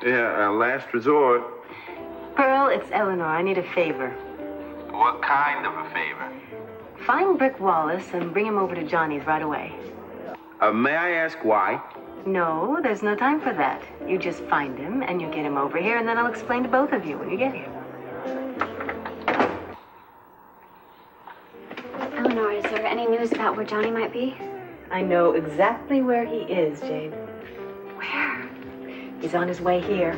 Yeah, last resort. Pearl, it's Eleanor. I need a favor. What kind of a favor? Find Brick Wallace and bring him over to Johnny's right away. May I ask why? No, there's no time for that. You just find him and you get him over here, and then I'll explain to both of you when you get here. Eleanor, is there any news about where Johnny might be? I know exactly where he is, Jane. Where? He's on his way here.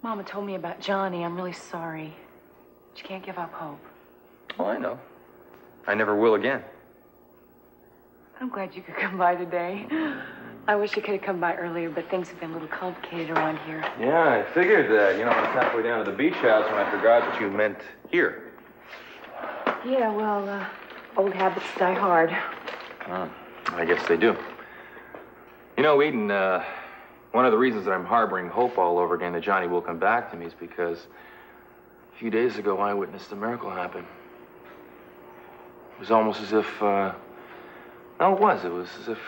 Mama told me about Johnny. I'm really sorry. But you can't give up hope. Oh, I know. I never will again. I'm glad you could come by today. I wish you could have come by earlier, but things have been a little complicated around here. Yeah, I figured that. You know, I was halfway down to the beach house when I forgot that you meant here. Yeah, well, old habits die hard. I guess they do. You know, Eden, one of the reasons that I'm harboring hope all over again that Johnny will come back to me is because a few days ago I witnessed a miracle happen. It was almost as if, no, it was as if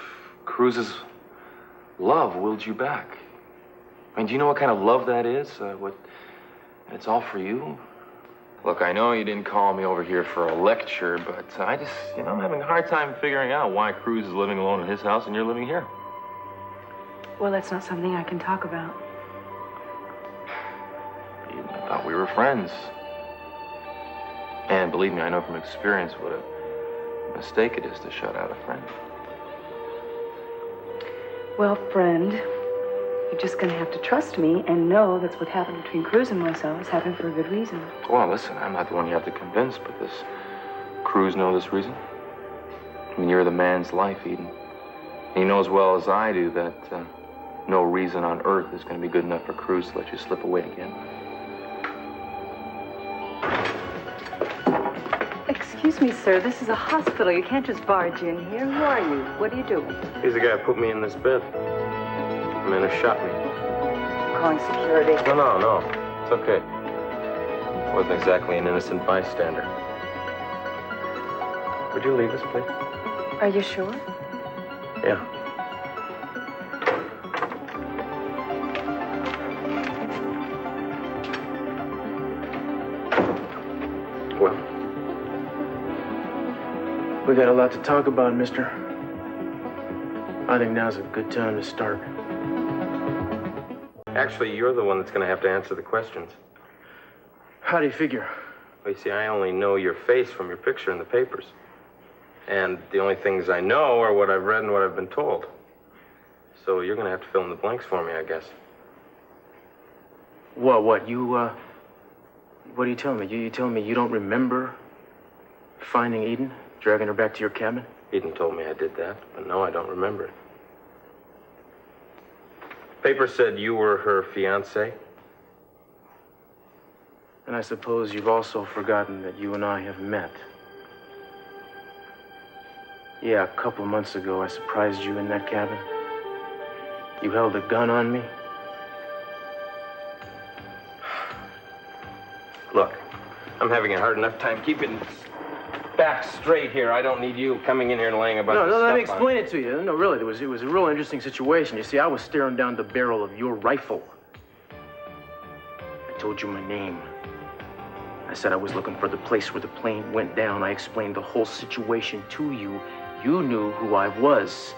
Cruz's love willed you back. I mean, do you know what kind of love that is? It's all for you? Look, I know you didn't call me over here for a lecture, but I just, I'm having a hard time figuring out why Cruz is living alone in his house and you're living here. Well, that's not something I can talk about. Eden, I thought we were friends. And believe me, I know from experience what a mistake it is to shut out a friend. Well, friend, you're just going to have to trust me and know that's what happened between Cruz and myself has happened for a good reason. Well, listen, I'm not the one you have to convince, but does Cruz know this reason? I mean, you're the man's life, Eden. And you know as well as I do that no reason on earth is going to be good enough for Cruz to let you slip away again. Excuse me, sir. This is a hospital. You can't just barge in here. Who are you? What do you do? He's the guy who put me in this bed. The man who shot me. Calling security. No. It's okay. I wasn't exactly an innocent bystander. Would you leave us, please? Are you sure? Yeah. Well, we got a lot to talk about, mister. I think now's a good time to start. actually, you're the one that's going to have to answer the questions. How do you figure? Well, you see, I only know your face from your picture in the papers. And the only things I know are what I've read and what I've been told. So you're going to have to fill in the blanks for me, I guess. What, you, what are you telling me? You telling me you don't remember finding Eden, dragging her back to your cabin? Eden told me I did that, but no, I don't remember it. Paper said you were her fiancé. And I suppose you've also forgotten that you and I have met. Yeah, a couple of months ago, I surprised you in that cabin. You held a gun on me. Look, I'm having a hard enough time keeping back straight here. I don't need you coming in here and laying a bunch of stuff let me on explain it to you. No, really, it was a real interesting situation. You see, I was staring down the barrel of your rifle. I told you my name. I said I was looking for the place where the plane went down. I explained the whole situation to you. You knew who I was.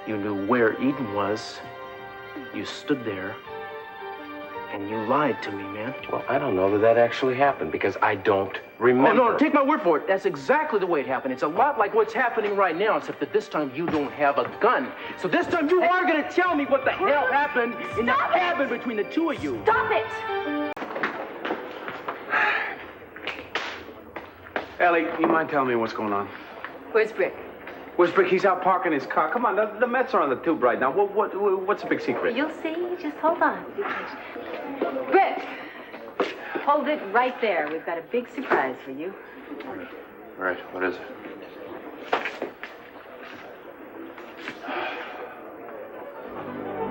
You knew where Eden was. You stood there, and you lied to me, man. Well, I don't know that actually happened because I don't remember. Oh, no, take my word for it. That's exactly the way it happened. It's a lot like what's happening right now, except that this time you don't have a gun. So this time you are going to tell me what the hell happened in the cabin between the two of you. Stop it! Ellie, you mind telling me what's going on? Where's Brick? Where's Brick? He's out parking his car. Come on, the Mets are on the tube right now. What's the big secret? You'll see. Just hold on. Be patient. Brick! Hold it right there. We've got a big surprise for you. All right, what is it?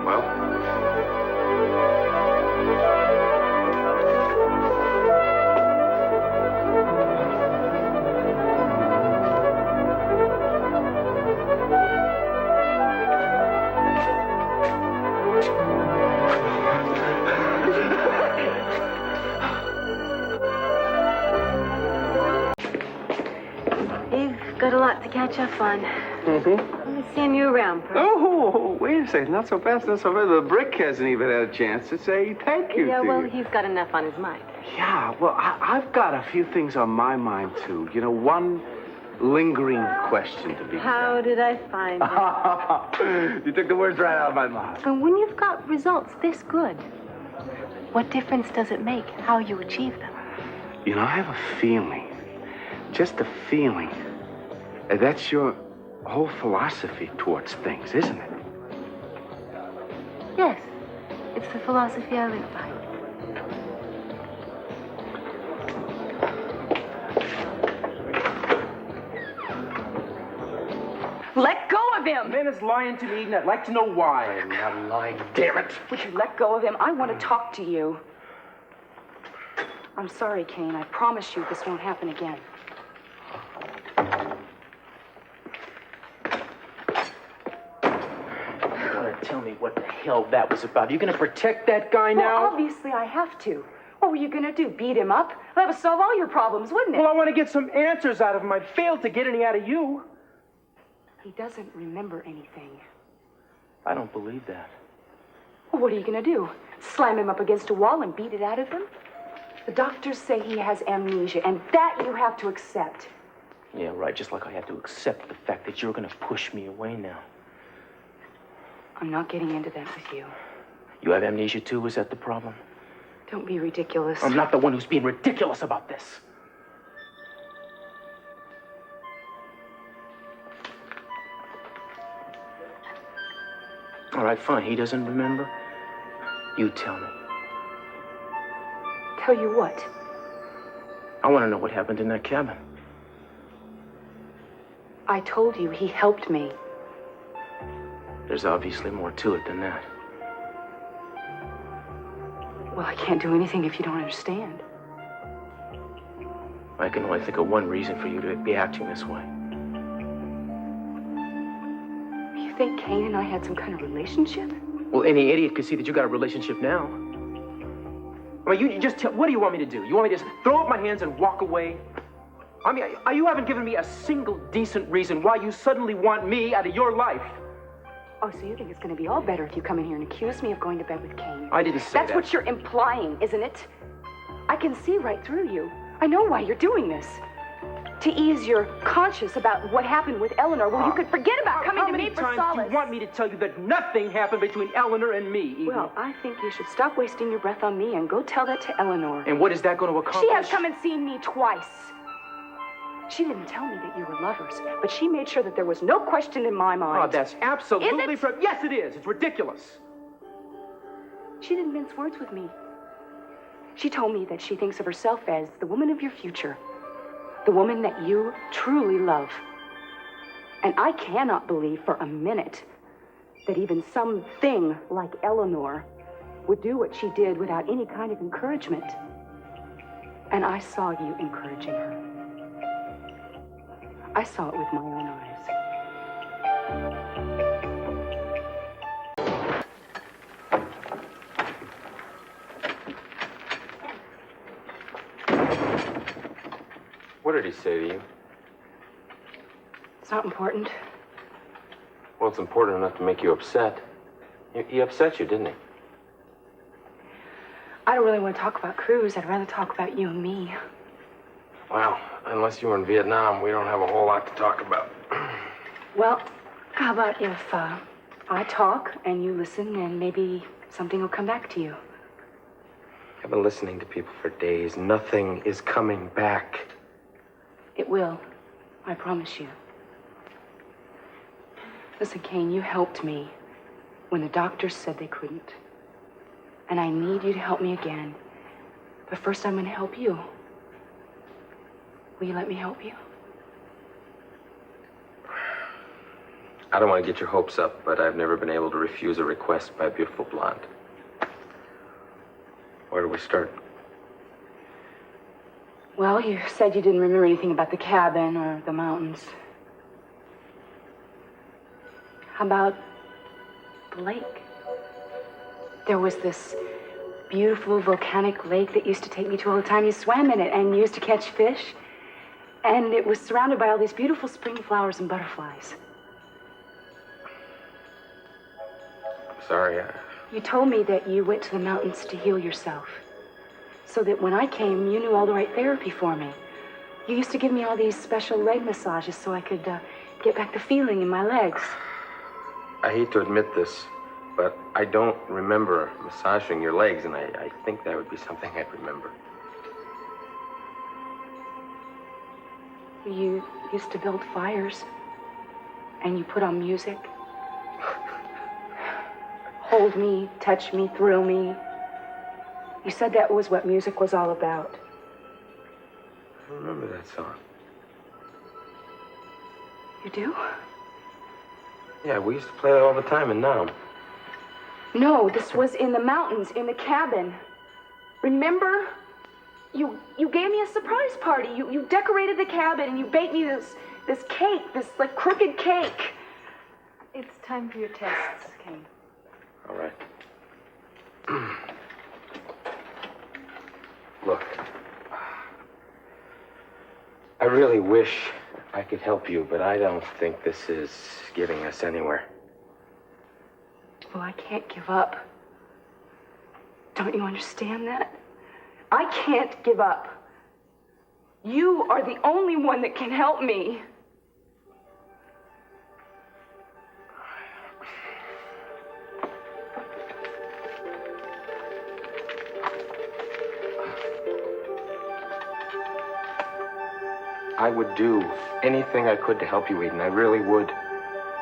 Well? got a lot to catch up on. Mm-hmm. I'll be seeing you around, Bert. Oh, wait a second. Not so fast, not so fast. The brick hasn't even had a chance to say thank you Yeah, to well, you. he's got enough on his mind. Yeah, well, I've got a few things on my mind, too. You know, one lingering question to be. How did I find you? You took the words right out of my mouth. But when you've got results this good, what difference does it make how you achieve them? You know, I have a feeling, just a feeling, that's your whole philosophy towards things, isn't it? Yes, it's the philosophy I live by. Let go of him! The man is lying to me, Eden. I'd like to know why. I'm not lying, damn it. Would you let go of him? I want to talk to you. I'm sorry, Kane. I promise you this won't happen again. You want to tell me what the hell that was about? Are you going to protect that guy now? Well, obviously I have to. What were you going to do? Beat him up? That would solve all your problems, wouldn't it? Well, I want to get some answers out of him. I failed to get any out of you. He doesn't remember anything. I don't believe that. Well, what are you going to do? Slam him up against a wall and beat it out of him? The doctors say he has amnesia, and that you have to accept. Yeah, right. Just like I have to accept the fact that you're going to push me away now. I'm not getting into that with you. You have amnesia too? Is that the problem? Don't be ridiculous. I'm not the one who's being ridiculous about this. All right, fine. He doesn't remember. You tell me. Tell you what? I want to know what happened in that cabin. I told you he helped me. There's obviously more to it than that. Well, I can't do anything if you don't understand. I can only think of one reason for you to be acting this way. You think Kane and I had some kind of relationship? Well, any idiot could see that you got a relationship now. I mean, you just tell, what do you want me to do? You want me to just throw up my hands and walk away? I mean, you haven't given me a single decent reason why you suddenly want me out of your life. Oh, so you think it's going to be all better if you come in here and accuse me of going to bed with Kane? I didn't say That's that. what you're implying, isn't it? I can see right through you. I know why you're doing this. To ease your conscience about what happened with Eleanor, well, you could forget about coming to me for solace. How many times do you want me to tell you that nothing happened between Eleanor and me, Eden? Well, I think you should stop wasting your breath on me and go tell that to Eleanor. And what is that going to accomplish? She has come and seen me twice. She didn't tell me that you were lovers, but she made sure that there was no question in my mind. Oh, that's absolutely... Is it? Yes, it is. It's ridiculous. She didn't mince words with me. She told me that she thinks of herself as the woman of your future. The woman that you truly love. And I cannot believe for a minute that even something like Eleanor would do what she did without any kind of encouragement. And I saw you encouraging her. I saw it with my own eyes. What did he say to you? It's not important. Well, it's important enough to make you upset. He upset you, didn't he? I don't really want to talk about Cruz. I'd rather talk about you and me. Well, unless you were in Vietnam, we don't have a whole lot to talk about. Well, how about if I talk and you listen and maybe something will come back to you? I've been listening to people for days. Nothing is coming back. It will. I promise you. Listen, Kane, you helped me when the doctors said they couldn't. And I need you to help me again. But first, I'm going to help you. Will you let me help you? I don't want to get your hopes up, but I've never been able to refuse a request by a beautiful blonde. Where do we start? Well, you said you didn't remember anything about the cabin or the mountains. How about the lake? There was this beautiful volcanic lake that used to take me to all the time. You swam in it and used to catch fish. And it was surrounded by all these beautiful spring flowers and butterflies. Sorry. You told me that you went to the mountains to heal yourself. So that when I came, you knew all the right therapy for me. You used to give me all these special leg massages so I could get back the feeling in my legs. I hate to admit this, but I don't remember massaging your legs, and I think that would be something I'd remember. You used to build fires, and you put on music. Hold me, touch me, thrill me. You said that was what music was all about. I remember that song. You do? Yeah, we used to play that all the time, and now. No, this was in the mountains, in the cabin. Remember? You gave me a surprise party. You decorated the cabin, and you baked me this cake, this, like, crooked cake. It's time for your tests, Kane. All right. Look, I really wish I could help you, but I don't think this is getting us anywhere. Well, I can't give up. Don't you understand that? I can't give up. You are the only one that can help me. I would do anything I could to help you, Eden. I really would.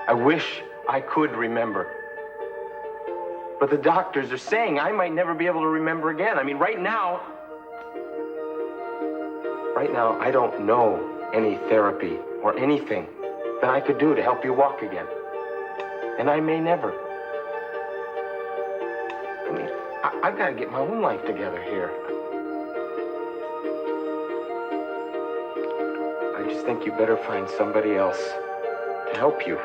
I wish I could remember. But the doctors are saying I might never be able to remember again. I mean, right now, I don't know any therapy or anything that I could do to help you walk again. And I may never. I mean, I've got to get my own life together here. I just think you better find somebody else to help you.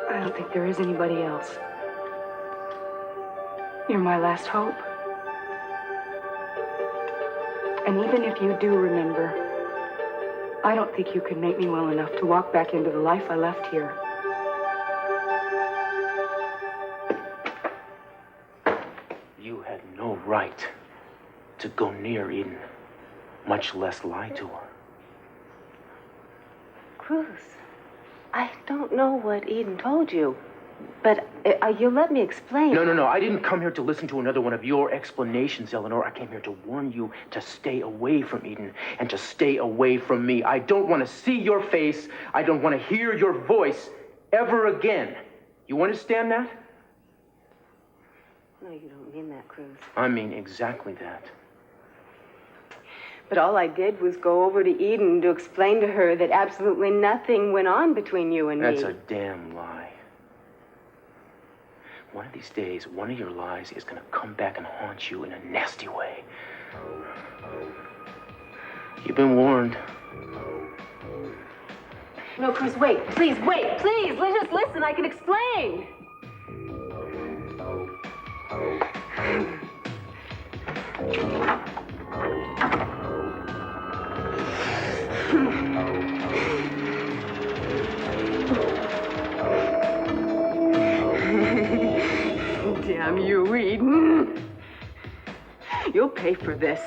I don't think there is anybody else. You're my last hope. And even if you do remember, I don't think you could make me well enough to walk back into the life I left here. You had no right to go near Eden, much less lie to her. Cruz, I don't know what Eden told you, but you'll let me explain. No. I didn't come here to listen to another one of your explanations, Eleanor. I came here to warn you to stay away from Eden and to stay away from me. I don't want to see your face. I don't want to hear your voice ever again. You understand that? No, you don't mean that, Cruz. I mean exactly that. But all I did was go over to Eden to explain to her that absolutely nothing went on between you and me. That's a damn lie. One of these days, one of your lies is going to come back and haunt you in a nasty way. You've been warned. No, Cruz, wait. Please, wait. Please, just listen. I can explain. Damn you, Eden. You'll pay for this.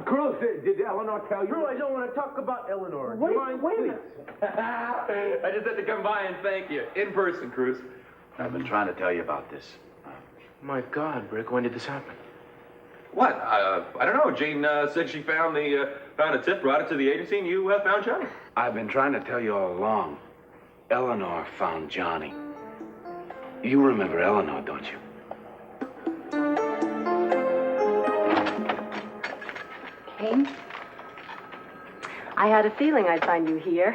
Cruz, did Eleanor tell you? Drew, I don't want to talk about Eleanor. Wait a minute. I just had to come by and thank you. In person, Cruz. I've been trying to tell you about this. My God, Rick, when did this happen? What? I don't know. Jane said she found a tip, brought it to the agency, and you found Johnny. I've been trying to tell you all along. Eleanor found Johnny. You remember Eleanor, don't you? Kane, I had a feeling I'd find you here.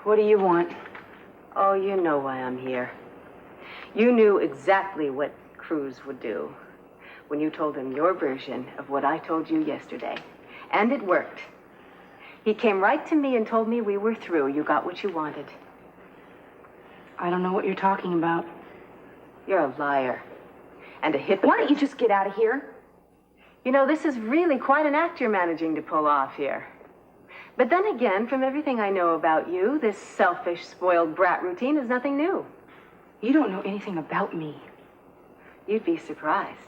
What do you want? Oh, you know why I'm here. You knew exactly what Cruz would do when you told him your version of what I told you yesterday. And it worked. He came right to me and told me we were through. You got what you wanted. I don't know what you're talking about. You're a liar. and a hypocrite. Why don't you just get out of here? You know, this is really quite an act you're managing to pull off here. But then again, from everything I know about you, this selfish, spoiled brat routine is nothing new. You don't know anything about me. You'd be surprised.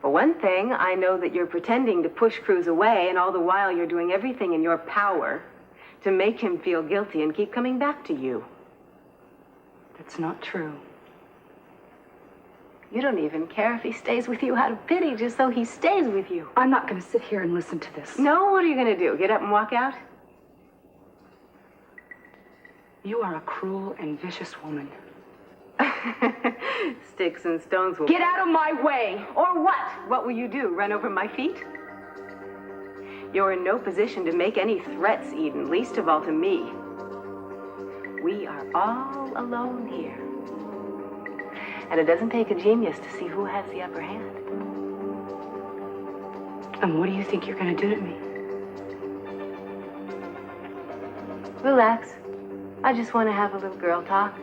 For one thing, I know that you're pretending to push Cruz away, and all the while you're doing everything in your power to make him feel guilty and keep coming back to you. That's not true. You don't even care if he stays with you out of pity, just so he stays with you. I'm not going to sit here and listen to this. No? What are you going to do? Get up and walk out? You are a cruel and vicious woman. Sticks and stones will... Get out of my way! Or what? What will you do? Run over my feet? You're in no position to make any threats, Eden, least of all to me. We are all alone here. And it doesn't take a genius to see who has the upper hand. And what do you think you're going to do to me? Relax. I just want to have a little girl talk.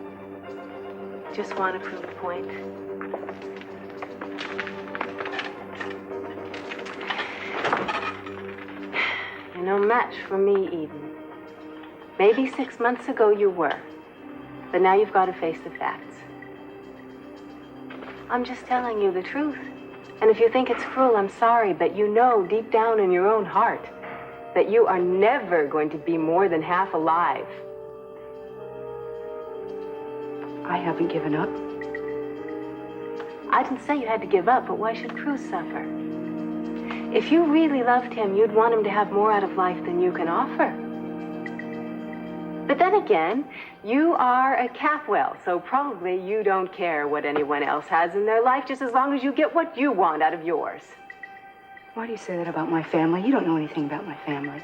Just want to prove a point. You're no match for me, Eden. Maybe 6 months ago you were. But now you've got to face the facts. I'm just telling you the truth. And if you think it's cruel, I'm sorry, but you know deep down in your own heart that you are never going to be more than half alive. I haven't given up. I didn't say you had to give up, but why should Cruz suffer? If you really loved him, you'd want him to have more out of life than you can offer. But then again, you are a Capwell, so probably you don't care what anyone else has in their life, just as long as you get what you want out of yours. Why do you say that about my family? You don't know anything about my family.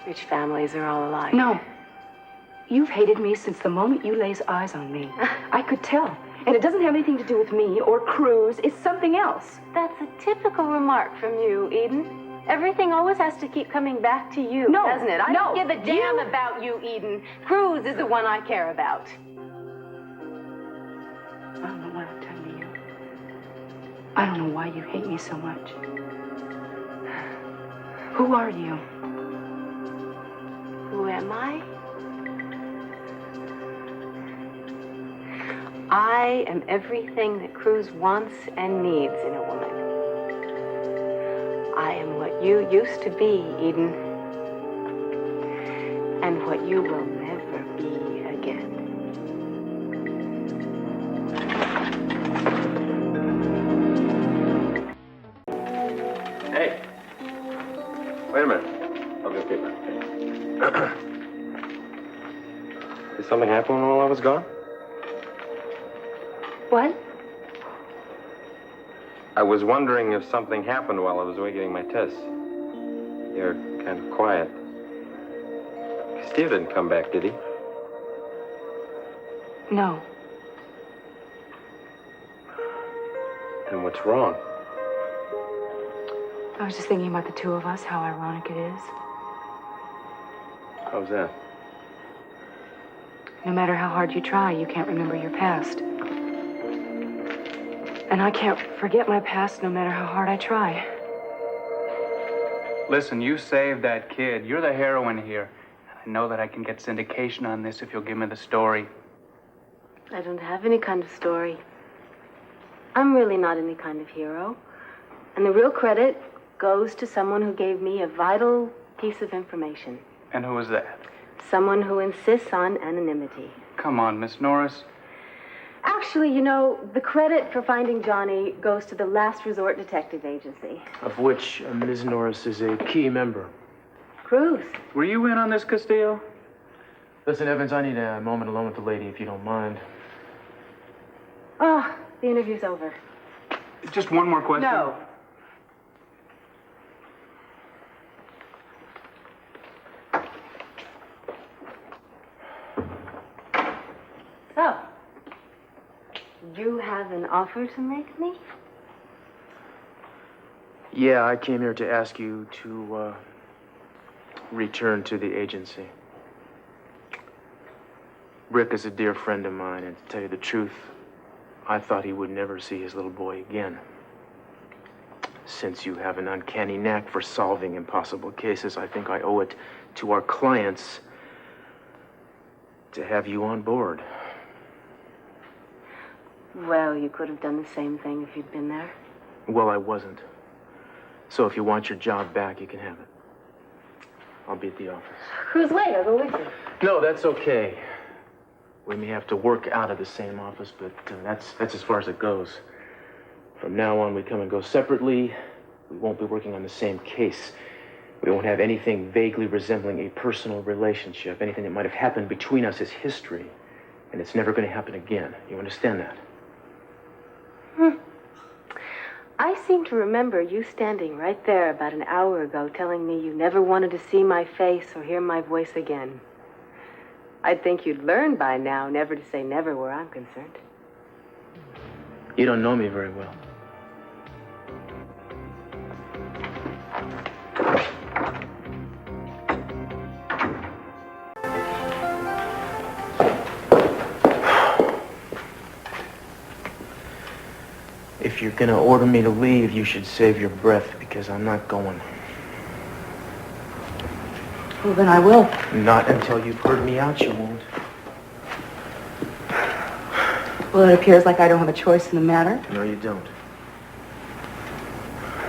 Rich families are all alike. No. You've hated me since the moment you laid eyes on me. I could tell. And it doesn't have anything to do with me or Cruz. It's something else. That's a typical remark from you, Eden. Everything always has to keep coming back to you, doesn't it? I don't give a damn about you, Eden. Cruz is the one I care about. I don't know what I've done to you. I don't know why you hate me so much. Who are you? Who am I? I am everything that Cruz wants and needs in a woman. I am what you used to be, Eden. And what you will never be again. Hey. Wait a minute. I'll get paper. Did something happen while I was gone? What? I was wondering if something happened while I was away getting my tests. You're kind of quiet. Castillo didn't come back, did he? No. Then what's wrong? I was just thinking about the two of us, how ironic it is. How's that? No matter how hard you try, you can't remember your past. And I can't forget my past no matter how hard I try. Listen, you saved that kid. You're the heroine here. I know that I can get syndication on this if you'll give me the story. I don't have any kind of story. I'm really not any kind of hero. And the real credit goes to someone who gave me a vital piece of information. And who is that? Someone who insists on anonymity. Come on, Miss Norris. Actually, you know, the credit for finding Johnny goes to the Last Resort Detective Agency. Of which Ms. Norris is a key member. Cruz. Were you in on this, Castillo? Listen, Evans, I need a moment alone with the lady, if you don't mind. Oh, the interview's over. Just one more question. No. So, you have an offer to make me? Yeah, I came here to ask you to, return to the agency. Rick is a dear friend of mine, and to tell you the truth, I thought he would never see his little boy again. Since you have an uncanny knack for solving impossible cases, I think I owe it to our clients to have you on board. Well, you could have done the same thing if you'd been there. Well, I wasn't. So if you want your job back, you can have it. I'll be at the office. Cruz, wait, I'll go with you. No, that's okay. We may have to work out of the same office, but that's as far as it goes. From now on, we come and go separately. We won't be working on the same case. We won't have anything vaguely resembling a personal relationship. Anything that might have happened between us is history, and it's never going to happen again. You understand that? I seem to remember you standing right there about an hour ago telling me you never wanted to see my face or hear my voice again. I'd think you'd learn by now never to say never where I'm concerned. You don't know me very well. If you're gonna order me to leave, you should save your breath, because I'm not going. Well, then I will. Not until you've heard me out, you won't. Well, it appears like I don't have a choice in the matter. No, you don't.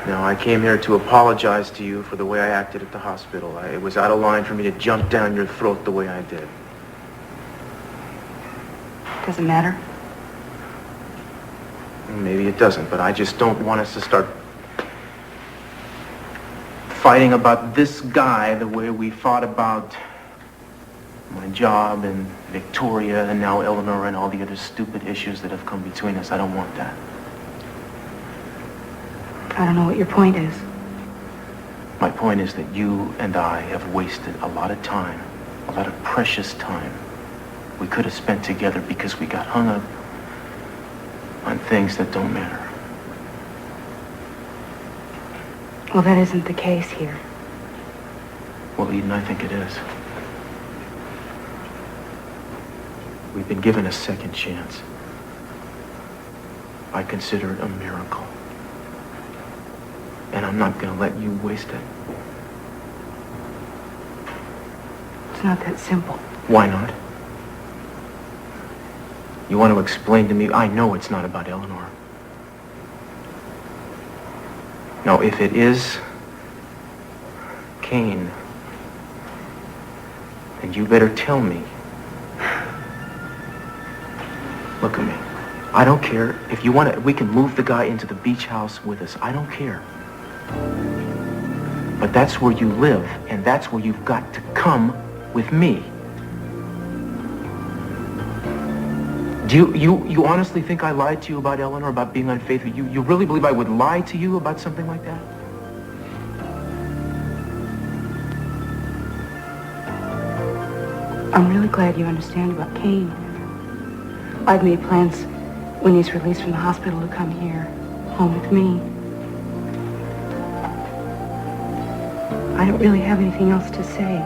Now, I came here to apologize to you for the way I acted at the hospital. It was out of line for me to jump down your throat the way I did. Doesn't matter. Maybe it doesn't, but I just don't want us to start fighting about this guy the way we fought about my job and Victoria and now Eleanor and all the other stupid issues that have come between us. I don't want that. I don't know what your point is. My point is that you and I have wasted a lot of time, a lot of precious time we could have spent together because we got hung up on things that don't matter. Well, that isn't the case here. Well, Eden, I think it is. We've been given a second chance. I consider it a miracle. And I'm not gonna let you waste it. It's not that simple. Why not? You want to explain to me? I know it's not about Eleanor. No, if it is Kane, then you better tell me. Look at me. I don't care. If you want to, we can move the guy into the beach house with us. I don't care. But that's where you live, and that's where you've got to come with me. Do you honestly think I lied to you about Eleanor, about being unfaithful? You really believe I would lie to you about something like that? I'm really glad you understand about Kane. I've made plans when he's released from the hospital to come here, home with me. I don't really have anything else to say.